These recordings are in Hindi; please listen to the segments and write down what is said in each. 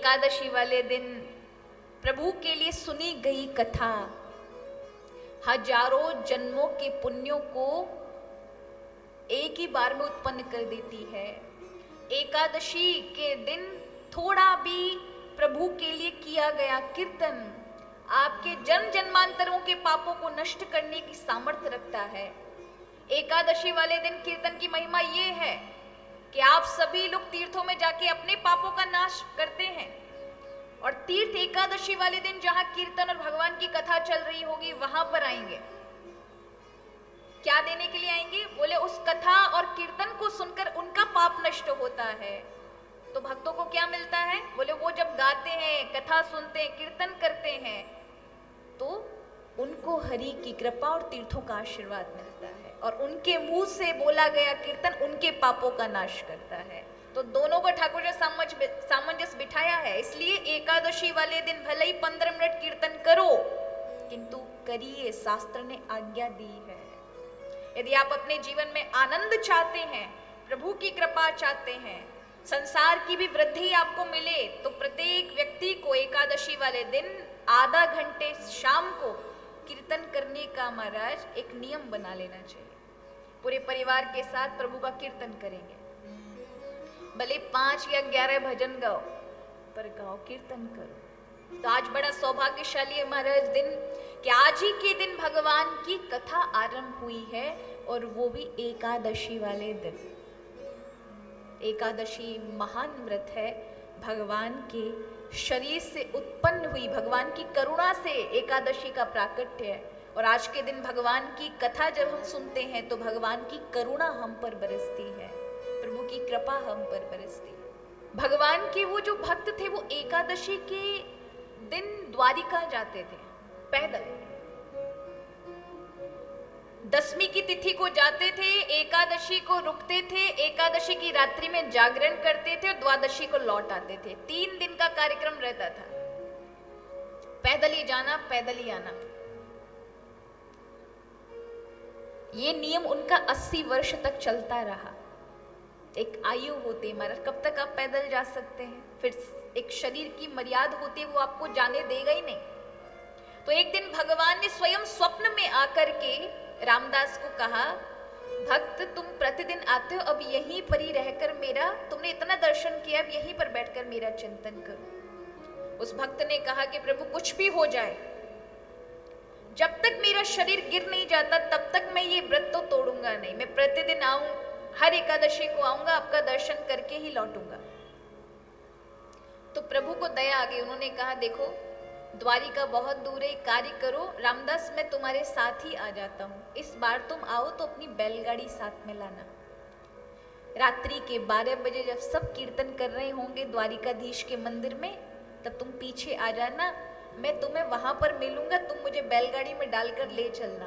एकादशी वाले दिन प्रभु के लिए सुनी गई कथा हजारों जन्मों के पुण्यों को एक ही बार में उत्पन्न कर देती है। एकादशी के दिन थोड़ा भी प्रभु के लिए किया गया कीर्तन आपके जन्म जन्मांतरों के पापों को नष्ट करने की सामर्थ्य रखता है। एकादशी वाले दिन कीर्तन की महिमा ये है कि आप सभी लोग तीर्थों में जाके अपने पापों का नाश करते हैं और तीर्थ एकादशी वाले दिन जहां कीर्तन और भगवान की कथा चल रही होगी वहां पर आएंगे। क्या देने के लिए आएंगे? बोले उस कथा और कीर्तन को सुनकर उनका पाप नष्ट होता है। तो भक्तों को क्या मिलता है? बोले वो जब गाते हैं, कथा सुनते हैं, कीर्तन करते हैं तो उनको हरि की कृपा और तीर्थों का आशीर्वाद मिलता है और उनके मुंह से बोला गया कीर्तन उनके पापों का नाश करता है। तो दोनों को ठाकुर जी सामंजस्य बिठाया है। इसलिए एकादशी वाले दिन भले ही 15 मिनट कीर्तन करो किंतु करिए, शास्त्र ने आज्ञा दी है। यदि आप अपने जीवन में आनंद चाहते हैं, प्रभु की कृपा चाहते हैं, संसार की भी वृद्धि आपको मिले तो प्रत्येक व्यक्ति को एकादशी वाले दिन आधा घंटे शाम को कीर्तन करने का महाराज एक नियम बना लेना चाहिए। पूरे परिवार के साथ प्रभु का कीर्तन करेंगे, भले 5 या 11 भजन गाओ पर गाओ, कीर्तन करो। तो आज बड़ा सौभाग्यशाली है महाराज दिन कि आज ही के दिन भगवान की कथा आरंभ हुई है और वो भी एकादशी वाले दिन। एकादशी महान व्रत है, भगवान के शरीर से उत्पन्न हुई भगवान की करुणा से एकादशी का प्राकट्य है। और आज के दिन भगवान की कथा जब हम सुनते हैं तो भगवान की करुणा हम पर बरसती है, प्रभु की कृपा हम पर बरसती है। भगवान के वो जो भक्त थे वो एकादशी के दिन द्वारिका जाते थे पैदल। 10वीं की तिथि को जाते थे, एकादशी को रुकते थे, एकादशी की रात्रि में जागरण करते थे और द्वादशी को लौट आते थे। 3 दिन का कार्यक्रम रहता था, पैदल ही जाना पैदल ही आना। ये नियम उनका 80 वर्ष तक चलता रहा। एक आयु होती है महाराज, कब तक आप पैदल जा सकते हैं? फिर एक शरीर की मर्यादा होती है, वो आपको जाने देगा ही नहीं। तो एक दिन भगवान ने स्वयं स्वप्न में आकर के रामदास को कहा, भक्त तुम प्रतिदिन आते हो, अब यहीं पर ही रहकर मेरा, तुमने इतना दर्शन किया, अब यहीं पर बैठकर मेरा चिंतन करो। उस भक्त ने कहा कि प्रभु कुछ भी हो जाए, जब तक मेरा शरीर गिर नहीं जाता तब तक मैं ये व्रत तो तोड़ूंगा नहीं। मैं प्रतिदिन आऊं, हर एकादशी को आऊंगा, आपका दर्शन करके ही लौटूंगा। तो प्रभु को दया आ गई, उन्होंने कहा देखो द्वारिका बहुत दूर है, कार्य करो रामदास, मैं तुम्हारे साथ ही आ जाता हूँ। इस बार तुम आओ तो अपनी बैलगाड़ी साथ में लाना। रात्रि के 12 बजे जब सब कीर्तन कर रहे होंगे द्वारिकाधीश के मंदिर में, तब तुम पीछे आ जाना, मैं तुम्हें वहां पर मिलूंगा, तुम मुझे बैलगाड़ी में डालकर ले चलना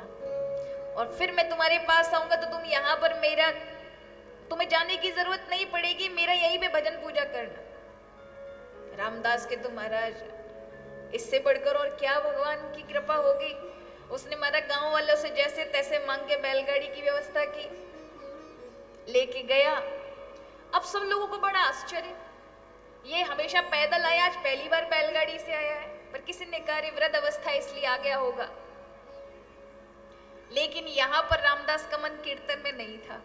और फिर मैं तुम्हारे पास आऊंगा तो तुम यहाँ पर तुम्हें जाने की जरूरत नहीं पड़ेगी, मेरा यहीं पे भजन पूजा करना। रामदास के तो महाराज इससे बढ़कर और क्या भगवान की कृपा होगी। उसने हमारा गांव वालों से जैसे तैसे मांग के बैलगाड़ी की व्यवस्था की, लेके गया। अब सब लोगों को बड़ा आश्चर्य, ये हमेशा पैदल आया, आज पहली बार बैलगाड़ी से आया है। पर किसी ने कहा वृद्ध अवस्था इसलिए आ गया होगा। लेकिन यहाँ पर रामदास का मन कीर्तन में नहीं था।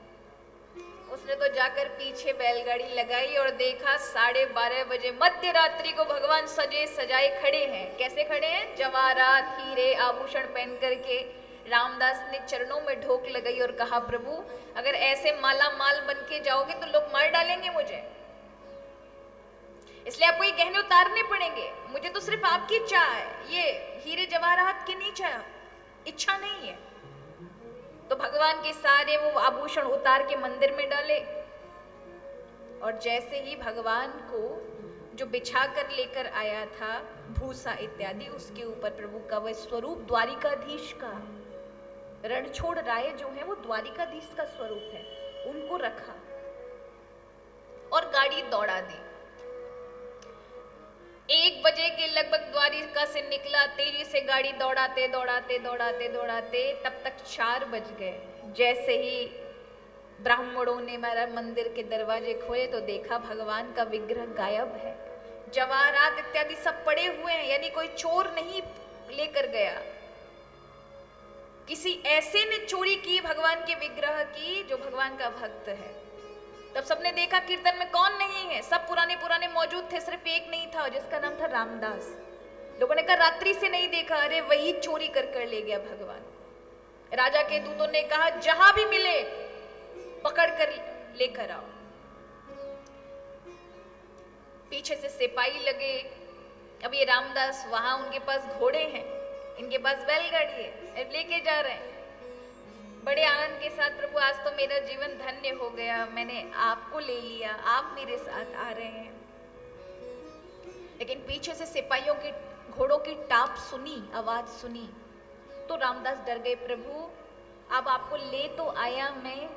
उसने तो जाकर पीछे बैलगाड़ी लगाई और देखा 12:30 बजे मध्य रात्रि को भगवान सजे सजाए खड़े हैं। कैसे खड़े हैं? जवाहरात, हीरे, आभूषण पहन करके। रामदास ने चरणों में ढोक लगाई और कहा प्रभु अगर ऐसे माला माल बन के जाओगे तो लोग मार डालेंगे मुझे, इसलिए आपको ये गहने उतारने पड़ेंगे। मुझे तो सिर्फ आपकी चाह है, ये हीरे जवाहरात की नहीं चाह, इच्छा नहीं है। तो भगवान के सारे वो आभूषण उतार के मंदिर में डाले और जैसे ही भगवान को जो बिछा कर लेकर आया था भूसा इत्यादि, उसके ऊपर प्रभु का वह स्वरूप द्वारिकाधीश का, रणछोड़ राय जो है वो द्वारिकाधीश का स्वरूप है, उनको रखा और गाड़ी दौड़ा दी। 1 बजे के लगभग द्वारिका से निकला, तेजी से गाड़ी दौड़ाते दौड़ाते दौड़ाते दौड़ाते तब तक 4 बज गए। जैसे ही ब्राह्मणों ने मेरा मंदिर के दरवाजे खोले तो देखा भगवान का विग्रह गायब है। जवाहरात इत्यादि सब पड़े हुए हैं, यानी कोई चोर नहीं लेकर गया। किसी ऐसे ने चोरी की भगवान के विग्रह की जो भगवान का भक्त है। तब सबने देखा कीर्तन में कौन नहीं है, सब पुराने पुराने मौजूद थे, सिर्फ एक नहीं था जिसका नाम था रामदास। लोगों ने कहा रात्रि से नहीं देखा, अरे वही चोरी कर ले गया भगवान। राजा के दूतों ने कहा जहां भी मिले पकड़ कर लेकर आओ। पीछे से सिपाही लगे। अब ये रामदास वहां, उनके पास घोड़े हैं, इनके पास बैलगाड़ी है, अब लेके जा रहे हैं बड़े आनंद के साथ। प्रभु आज तो मेरा जीवन धन्य हो गया, मैंने आपको ले लिया, आप मेरे साथ आ रहे हैं। लेकिन पीछे से सिपाहियों की घोड़ों की टाप सुनी, आवाज सुनी तो रामदास डर गए। प्रभु अब आपको ले तो आया मैं,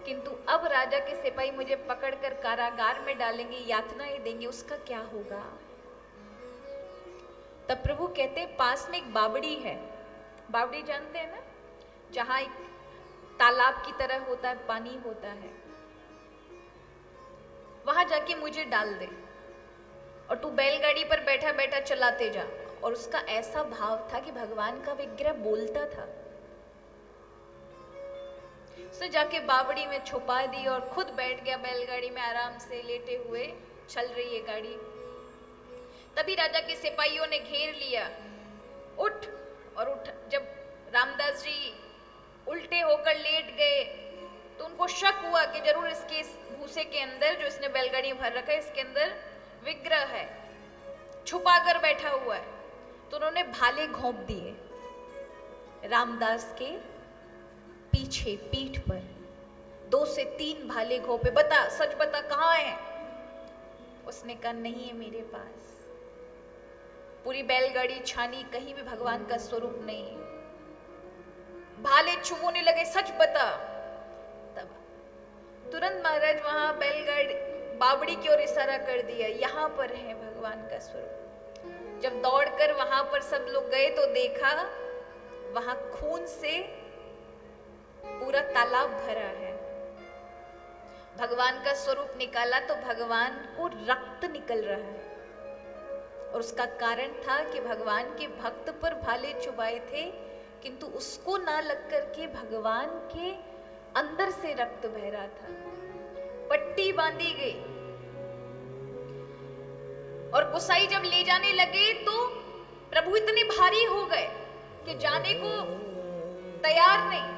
किंतु अब राजा के सिपाही मुझे पकड़कर कारागार में डालेंगे, यातनाएं देंगे, उसका क्या होगा। तब प्रभु कहते हैं पास में एक बावड़ी है। बावड़ी जानते हैं ना, जहां एक तालाब की तरह होता है, पानी होता है, वहां जाके मुझे डाल दे और तू बैलगाड़ी पर बैठा बैठा चलाते जा। और उसका ऐसा भाव था कि भगवान का विग्रह बोलता था। उसने जाके बावड़ी में छुपा दी और खुद बैठ गया बैलगाड़ी में, आराम से लेटे हुए चल रही है गाड़ी। तभी राजा के सिपाहियों ने घेर लिया, उठ और उठ। जब रामदास जी उल्टे होकर लेट गए तो उनको शक हुआ कि जरूर इसके इस भूसे के अंदर जो इसने बैलगाड़ी में भर रखा है, इसके अंदर विग्रह है, छुपा कर बैठा हुआ है। तो उन्होंने भाले घोंप दिए रामदास के पीछे, पीठ पर 2 से 3 भाले घोंपे। बता, सच बता, कहाँ है? उसने कहा नहीं है मेरे पास। पूरी बैलगाड़ी छानी, कहीं भी भगवान का स्वरूप नहीं। भाले चुभोने लगे, सच बता। तब तुरंत महाराज वहां बैलगाड़ी बावड़ी की ओर इशारा कर दिया, यहां पर है भगवान का स्वरूप। जब दौड़कर वहां पर सब लोग गए तो देखा वहां खून से पूरा तालाब भरा है। भगवान का स्वरूप निकाला तो भगवान को रक्त निकल रहा है। और उसका कारण था कि भगवान के भक्त पर भाले चुभाए थे, किंतु उसको ना लग करके भगवान के अंदर से रक्त बह रहा था। पट्टी बांधी गई और गोसाई जब ले जाने लगे तो प्रभु इतने भारी हो गए कि जाने को तैयार नहीं।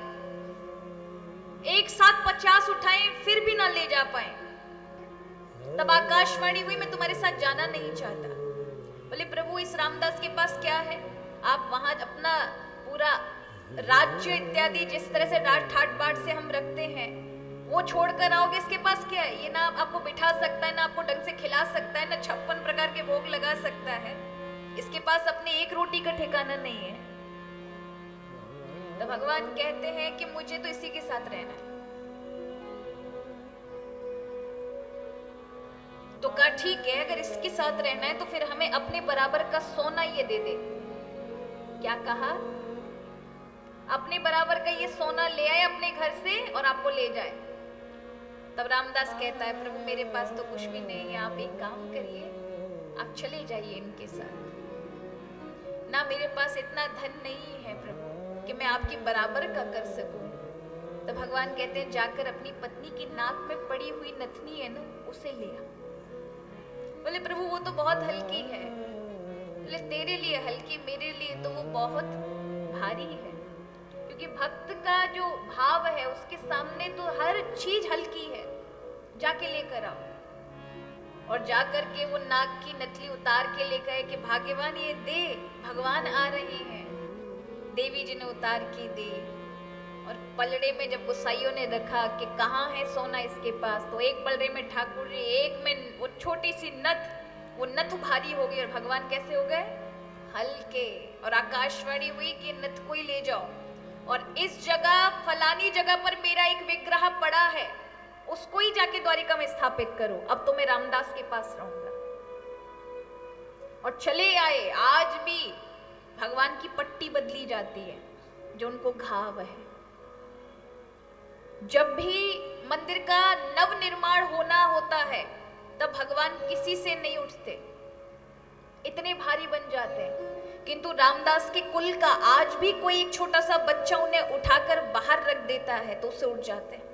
एक साथ 50 उठाए फिर भी ना ले जा पाए। तब आकाशवाणी हुई, मैं तुम्हारे साथ जाना नहीं चाहता। बोले प्रभु इस रामदास के पास क्या है? आप वहां अपना पूरा राज्य इत्यादि जिस तरह से डांट ठाट बाट से हम रखते हैं वो छोड़कर आओगे, इसके पास क्या है? ये ना आपको बिठा सकता है, ना आपको ढंग से खिला सकता है, ना 56 प्रकार के भोग लगा सकता है। इसके पास अपने एक रोटी का ठिकाना नहीं है। तो भगवान कहते हैं कि मुझे तो इसी के साथ रहना है। तो कहा ठीक है, अगर इसके साथ रहना है तो फिर हमें अपने बराबर का सोना ये दे दे। क्या कहा? अपने बराबर का ये सोना ले आए अपने घर से और आपको ले जाए। तब रामदास कहता है प्रभु मेरे पास तो कुछ भी नहीं है, आप एक काम करिए, आप चले जाइए इनके साथ। ना मेरे पास इतना धन नहीं है प्रभु कि मैं आपके बराबर का कर सकूं। तो भगवान कहते हैं जाकर अपनी पत्नी की नाक में पड़ी हुई नथनी है ना, उसे ले आ। बोले प्रभु वो तो बहुत हल्की है। बोले तेरे लिए हल्की, मेरे लिए तो वो बहुत भारी है, क्योंकि भक्त का जो भाव है उसके सामने तो हर चीज हल्की है। जाके लेकर आओ। और जाकर के वो नाक की नथली उतार के ले गए कि भाग्यवान ये दे, भगवान आ रहे हैं। देवी जी ने उतार के दी और पलड़े में जब गोसाइयों ने रखा कि कहाँ है सोना इसके पास, तो एक पलड़े में ठाकुर जी, एक में वो छोटी सी नथ, वो नथ भारी हो गई और भगवान कैसे हो गए? हल्के। और आकाशवाणी हुई कि नथ को ही ले जाओ और इस जगह फलानी जगह पर मेरा एक विग्रह पड़ा है, उसको ही जाके द्वारिका में स्थापित करो। अब तो मैं रामदास के पास रहूंगा। और चले आए। आज भी भगवान की पट्टी बदली जाती है जो उनको घाव है। जब भी मंदिर का नव निर्माण होना होता है तब भगवान किसी से नहीं उठते, इतने भारी बन जाते हैं। किंतु रामदास के कुल का आज भी कोई एक छोटा सा बच्चा उन्हें उठाकर बाहर रख देता है तो उससे उठ जाते हैं,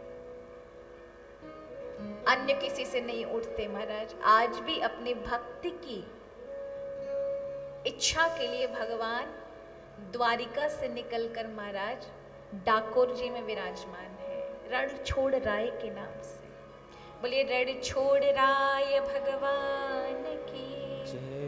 अन्य किसी से नहीं उठते महाराज। आज भी अपने भक्ति की इच्छा के लिए भगवान द्वारिका से निकलकर महाराज डाकोर जी में विराजमान है, रण छोड़ राय के नाम से। बोलिए रण छोड़ राय भगवान की जय।